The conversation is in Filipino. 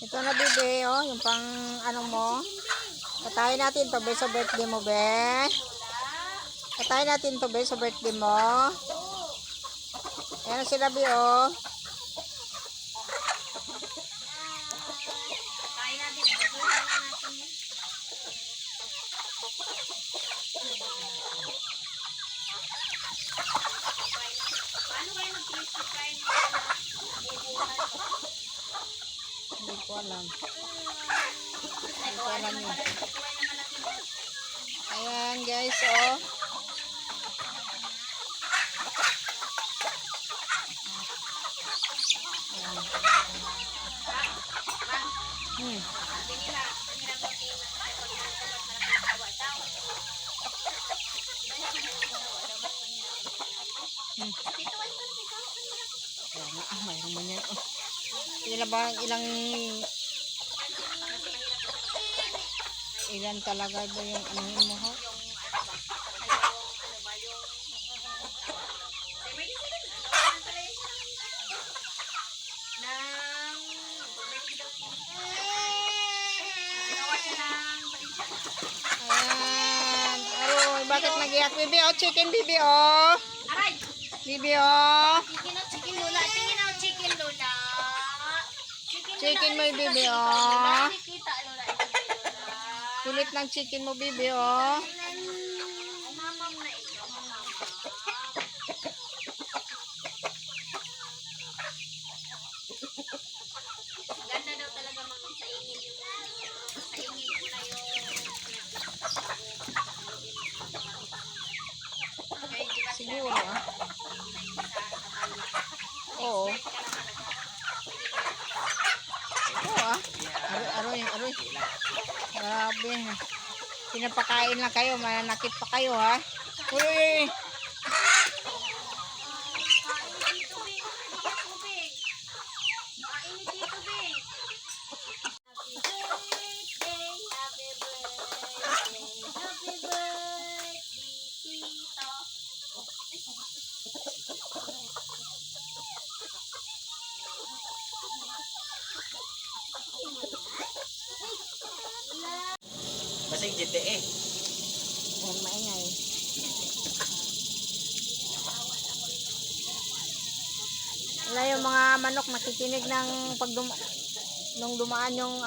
Ito na, bebe, oh, yung pang ano mo. Patayin natin to, be, sa birthday mo, be. Patayin natin to, be, sa birthday mo. Ayan na sila, be, oh. Hindi ko alam. Hindi ko alam yun. Ayan, guys, oh. Ayan. Kaya nga, mayroon mo yan, oh. Sila ba ilan talaga ba yung anuhin mo, ho? Ayan. Aroy, bakit nag-iyak? Bibi, oh, chicken, bibi, oh. Bibi, oh. Chicken Lola. Tingin ako Chicken Lola. Chicken mo, bibi, oh. Kita Lola. Pilit ng chicken mo, bibi, oh. Mamam na ito. Mamam. Ganda daw talaga mga sa ingin yung sa ingin ko na yung Siguro, ah. Oo. Oo, ah. Aroy. Grabe. Pinapakain lang kayo. Mananakit pa kayo, ha. Uy. Masig GTE. Ayan, maingay. Wala yung mga manok nakikinig ng nung dumaan yung